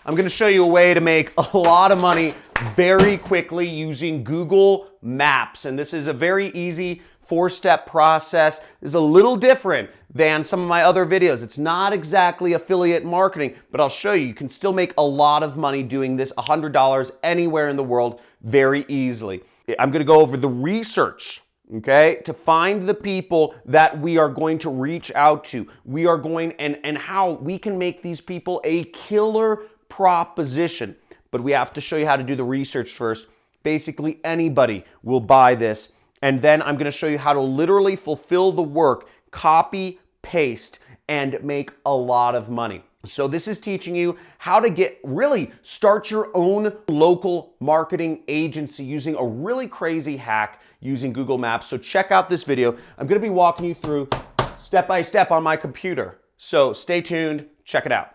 I'm going to show you a way to make a lot of money very quickly using Google Maps. And this is a very easy 4-step process. It's a little different than some of my other videos. It's not exactly affiliate marketing, but I'll show you. You can still make a lot of money doing this, $100 anywhere in the world very easily. I'm going to go over the research, okay, to find the people that we are going to reach out to. We are going and how we can make these people a killer proposition. But we have to show you how to do the research first. Basically, anybody will buy this. And then I'm going to show you how to literally fulfill the work, copy, paste, and make a lot of money. So this is teaching you how to really start your own local marketing agency using a really crazy hack using Google Maps. So check out this video. I'm going to be walking you through step by step on my computer. So stay tuned, check it out.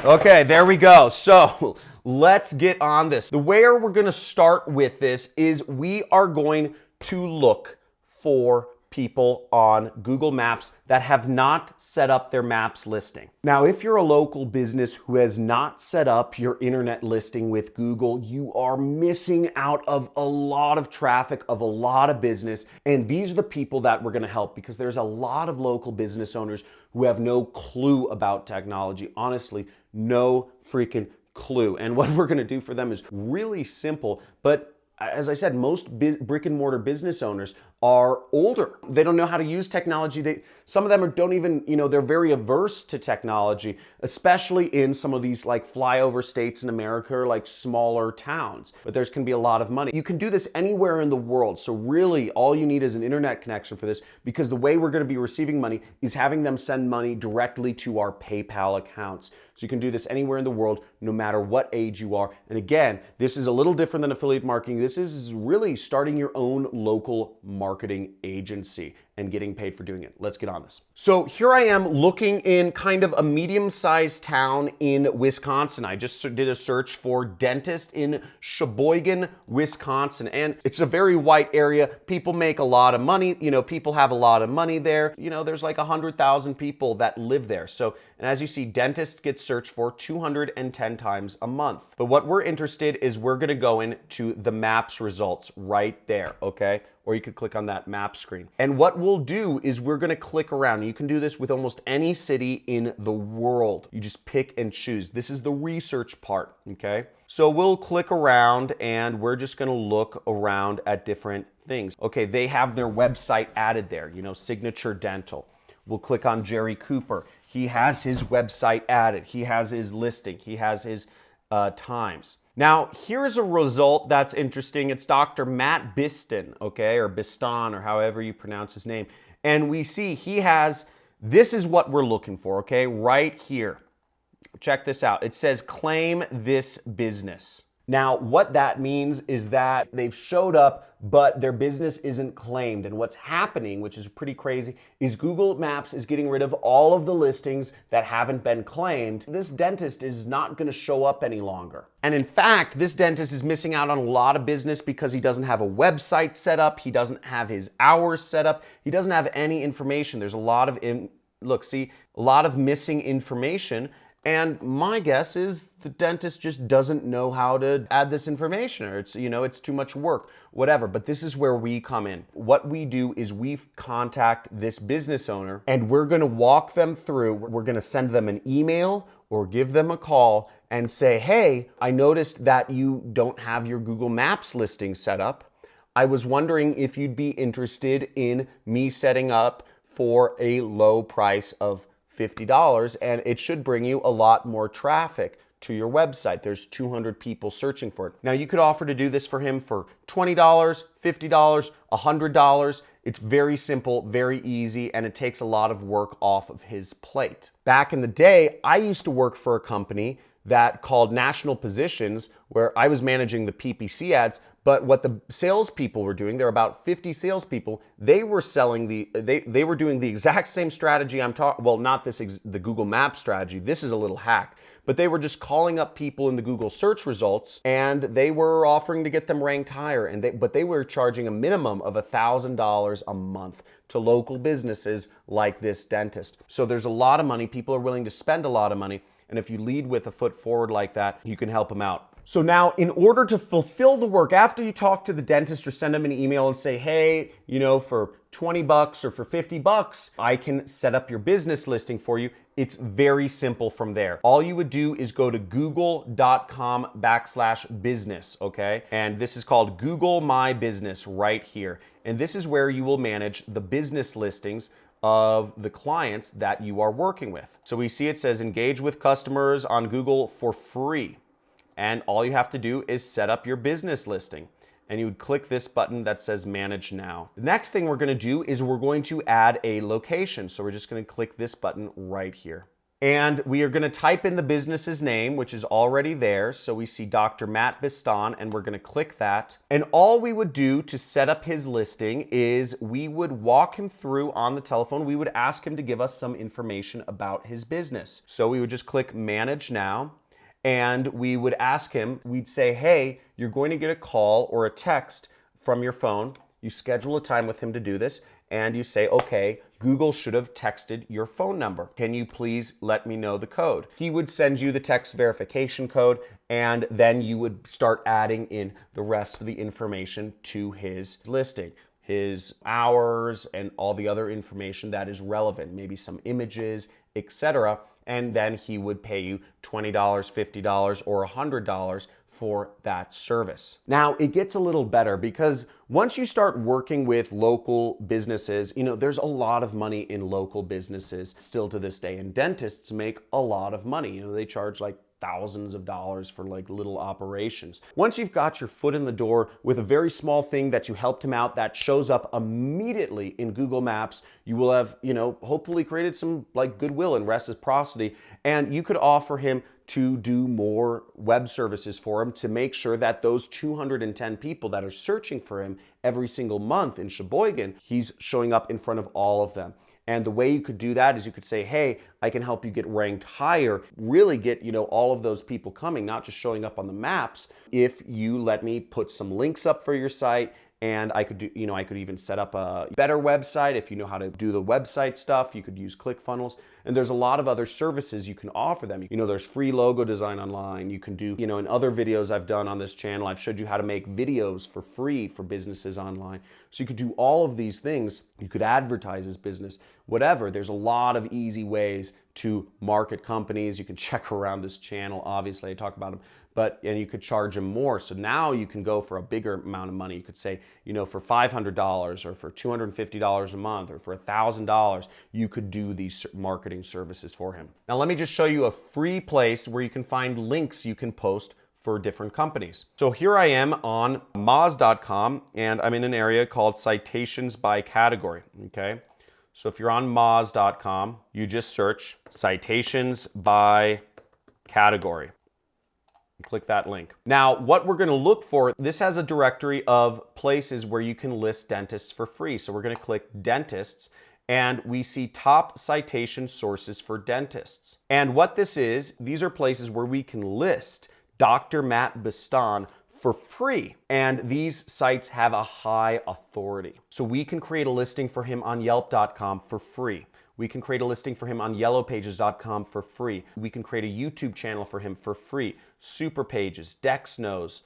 Okay, there we go. So let's get on this. The way we're going to start with this is we are going to look for people on Google Maps that have not set up their maps listing. Now, if you're a local business who has not set up your internet listing with Google, you are missing out of a lot of traffic, of a lot of business. And these are the people that we're going to help, because there's a lot of local business owners who have no clue about technology. Honestly, no freaking clue. And what we're going to do for them is really simple, but as I said, most brick and mortar business owners are older. They don't know how to use technology. Some of them don't even, they're very averse to technology, especially in some of these like flyover states in America or like smaller towns. But there's going to be a lot of money. You can do this anywhere in the world. So really all you need is an internet connection for this, because the way we're going to be receiving money is having them send money directly to our PayPal accounts. So you can do this anywhere in the world, no matter what age you are. And again, this is a little different than affiliate marketing. This is really starting your own local marketing agency and getting paid for doing it. Let's get on this. So here I am looking in kind of a medium-sized town in Wisconsin. I just did a search for dentist in Sheboygan, Wisconsin. And it's a very white area. People make a lot of money. People have a lot of money there. There's like 100,000 people that live there. So, and as you see, dentist gets searched for 210 times a month. But what we're interested is we're going to go into the maps results right there, okay? Or you could click on that map screen. And what we'll do is we're going to click around. You can do this with almost any city in the world. You just pick and choose. This is the research part, okay? So we'll click around and we're just going to look around at different things. Okay, they have their website added there, Signature Dental. We'll click on Jerry Cooper. He has his website added. He has his listing. He has his times. Now, here's a result that's interesting. It's Dr. Matt Biston, okay, or Biston, or however you pronounce his name. And we see this is what we're looking for, okay, right here. Check this out. It says, claim this business. Now, what that means is that they've showed up, but their business isn't claimed. And what's happening, which is pretty crazy, is Google Maps is getting rid of all of the listings that haven't been claimed. This dentist is not going to show up any longer. And in fact, this dentist is missing out on a lot of business because he doesn't have a website set up. He doesn't have his hours set up. He doesn't have any information. There's a lot of, a lot of missing information. And my guess is the dentist just doesn't know how to add this information, or it's too much work, whatever. But this is where we come in. What we do is we contact this business owner and we're going to walk them through. We're going to send them an email or give them a call and say, hey, I noticed that you don't have your Google Maps listing set up. I was wondering if you'd be interested in me setting up for a low price of $50, and it should bring you a lot more traffic to your website. There's 200 people searching for it. Now, you could offer to do this for him for $20, $50, $100. It's very simple, very easy, and it takes a lot of work off of his plate. Back in the day, I used to work for a company that called National Positions, where I was managing the PPC ads. But what the salespeople were doing, there were about 50 salespeople, they were selling they were doing the exact same strategy I'm talking, well, not the Google Maps strategy. This is a little hack. but they were just calling up people in the Google search results, and they were offering to get them ranked higher, but they were charging a minimum of $1,000 a month to local businesses like this dentist. So there's a lot of money. People are willing to spend a lot of money, and if you lead with a foot forward like that, you can help them out. So now, in order to fulfill the work, after you talk to the dentist or send them an email and say, hey, for $20 or for $50, I can set up your business listing for you. It's very simple from there. All you would do is go to google.com/business, okay? And this is called Google My Business right here. And this is where you will manage the business listings of the clients that you are working with. So we see it says engage with customers on Google for free. And all you have to do is set up your business listing. And you would click this button that says Manage Now. The next thing we're going to do is we're going to add a location. So we're just going to click this button right here. And we are going to type in the business's name, which is already there. So we see Dr. Matt Biston, and we're going to click that. And all we would do to set up his listing is we would walk him through on the telephone. We would ask him to give us some information about his business. So we would just click Manage Now. And we would ask him, we'd say, hey, you're going to get a call or a text from your phone. You schedule a time with him to do this, and you say, okay, Google should have texted your phone number. Can you please let me know the code? He would send you the text verification code, and then you would start adding in the rest of the information to his listing. His hours and all the other information that is relevant, maybe some images, etc. And then he would pay you $20, $50, or $100 for that service. Now, it gets a little better because once you start working with local businesses, there's a lot of money in local businesses still to this day, and dentists make a lot of money. They charge like thousands of dollars for like little operations. Once you've got your foot in the door with a very small thing that you helped him out that shows up immediately in Google Maps, you will have, hopefully created some like goodwill and reciprocity, and you could offer him to do more web services for him to make sure that those 210 people that are searching for him every single month in Sheboygan, he's showing up in front of all of them. And the way you could do that is you could say, hey, I can help you get ranked higher, really get, all of those people coming, not just showing up on the maps, if you let me put some links up for your site. And I could do, I could even set up a better website. If you know how to do the website stuff, you could use ClickFunnels. And there's a lot of other services you can offer them. There's free logo design online. You can do, in other videos I've done on this channel, I've showed you how to make videos for free for businesses online. So you could do all of these things. You could advertise as business, whatever. There's a lot of easy ways to market companies. You can check around this channel. Obviously, I talk about them. And you could charge them more. So now you can go for a bigger amount of money. You could say, for $500 or for $250 a month or for $1,000, you could do these marketing services for him. Now, let me just show you a free place where you can find links you can post for different companies. So here I am on Moz.com, and I'm in an area called Citations by Category, okay? So if you're on Moz.com, you just search Citations by Category. Click that link. Now, what we're going to look for, this has a directory of places where you can list dentists for free. So we're going to click dentists, and we see top citation sources for dentists. And what this is, these are places where we can list Dr. Matt Biston for free. And these sites have a high authority. So we can create a listing for him on Yelp.com for free. We can create a listing for him on yellowpages.com for free. We can create a YouTube channel for him for free. Super Pages, Dexnos,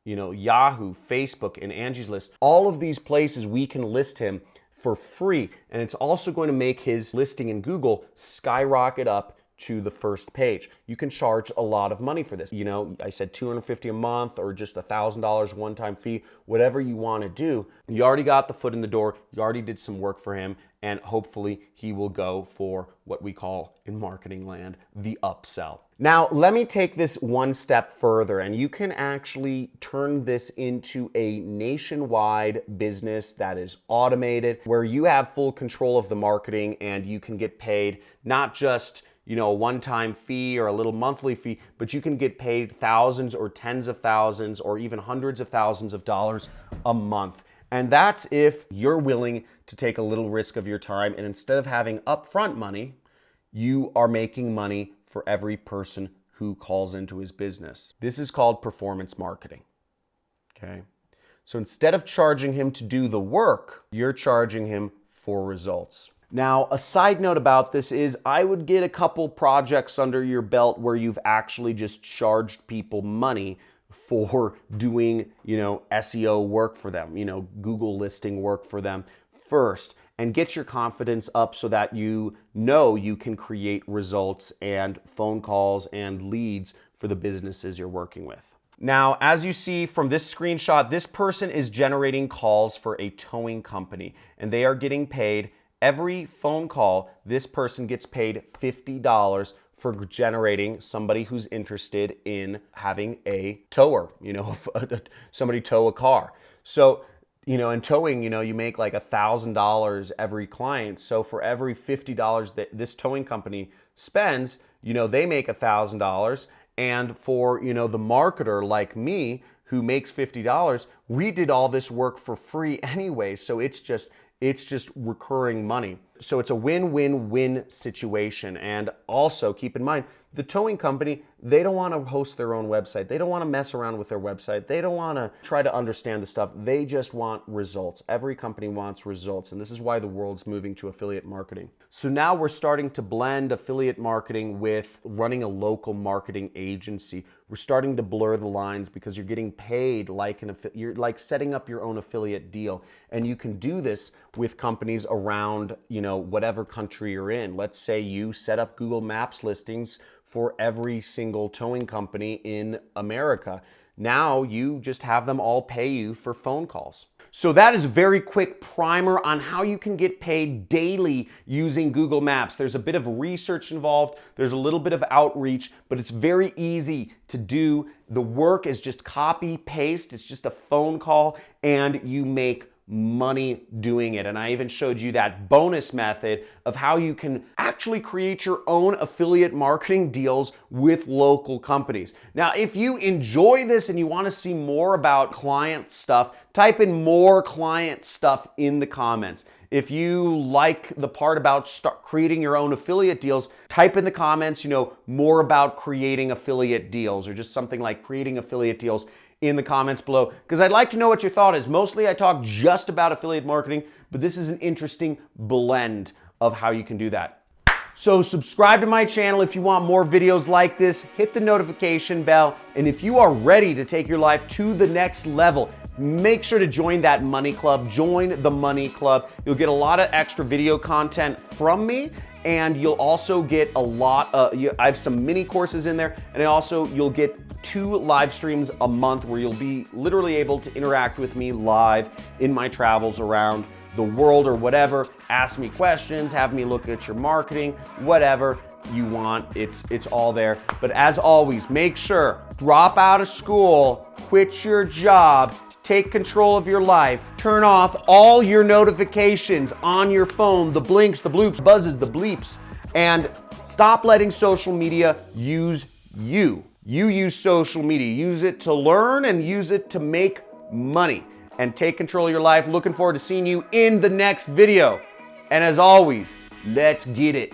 Yahoo, Facebook, and Angie's List. All of these places we can list him for free. And it's also going to make his listing in Google skyrocket up to the first page. You can charge a lot of money for this. I said $250 a month or just $1,000 one-time fee, whatever you want to do. You already got the foot in the door. You already did some work for him, and hopefully he will go for what we call in marketing land, the upsell. Now, let me take this one step further, and you can actually turn this into a nationwide business that is automated, where you have full control of the marketing and you can get paid not just a one-time fee or a little monthly fee, but you can get paid thousands or tens of thousands or even hundreds of thousands of dollars a month. And that's if you're willing to take a little risk of your time, and instead of having upfront money, you are making money for every person who calls into his business. This is called performance marketing, okay? So instead of charging him to do the work, you're charging him for results. Now, a side note about this is I would get a couple projects under your belt where you've actually just charged people money for doing, SEO work for them, Google listing work for them first, and get your confidence up so that you know you can create results and phone calls and leads for the businesses you're working with. Now, as you see from this screenshot, this person is generating calls for a towing company, and they are getting paid every phone call. This person gets paid $50 for generating somebody who's interested in having a tower, somebody tow a car. So, in towing, you make like $1,000 every client. So for every $50 that this towing company spends, they make $1,000. And for, the marketer like me who makes $50, we did all this work for free anyway. So it's just recurring money. So it's a win-win-win situation. And also keep in mind, the towing company, they don't want to host their own website. They don't want to mess around with their website. They don't want to try to understand the stuff. They just want results. Every company wants results. And this is why the world's moving to affiliate marketing. So now we're starting to blend affiliate marketing with running a local marketing agency. We're starting to blur the lines because you're getting paid like you're like setting up your own affiliate deal. And you can do this with companies around, whatever country you're in. Let's say you set up Google Maps listings for every single towing company in America. Now you just have them all pay you for phone calls. So that is a very quick primer on how you can get paid daily using Google Maps. There's a bit of research involved. There's a little bit of outreach, but it's very easy to do. The work is just copy, paste. It's just a phone call and you make money doing it. And I even showed you that bonus method of how you can actually create your own affiliate marketing deals with local companies. Now, if you enjoy this and you want to see more about client stuff, type in more client stuff in the comments. If you like the part about creating your own affiliate deals, type in the comments, more about creating affiliate deals or just something like creating affiliate deals in the comments below, because I'd like to know what your thought is. Mostly I talk just about affiliate marketing, but this is an interesting blend of how you can do that. So subscribe to my channel if you want more videos like this, hit the notification bell, and if you are ready to take your life to the next level, make sure to join that money club. Join the money club. You'll get a lot of extra video content from me, and you'll also get a lot I have some mini courses in there, and you'll get 2 live streams a month where you'll be literally able to interact with me live in my travels around the world or whatever. Ask me questions, have me look at your marketing, whatever you want, it's all there. But as always, make sure, drop out of school, quit your job, take control of your life, turn off all your notifications on your phone, the blinks, the bloops, buzzes, the bleeps, and stop letting social media use you. You use social media. Use it to learn and use it to make money. And take control of your life. Looking forward to seeing you in the next video. And as always, let's get it.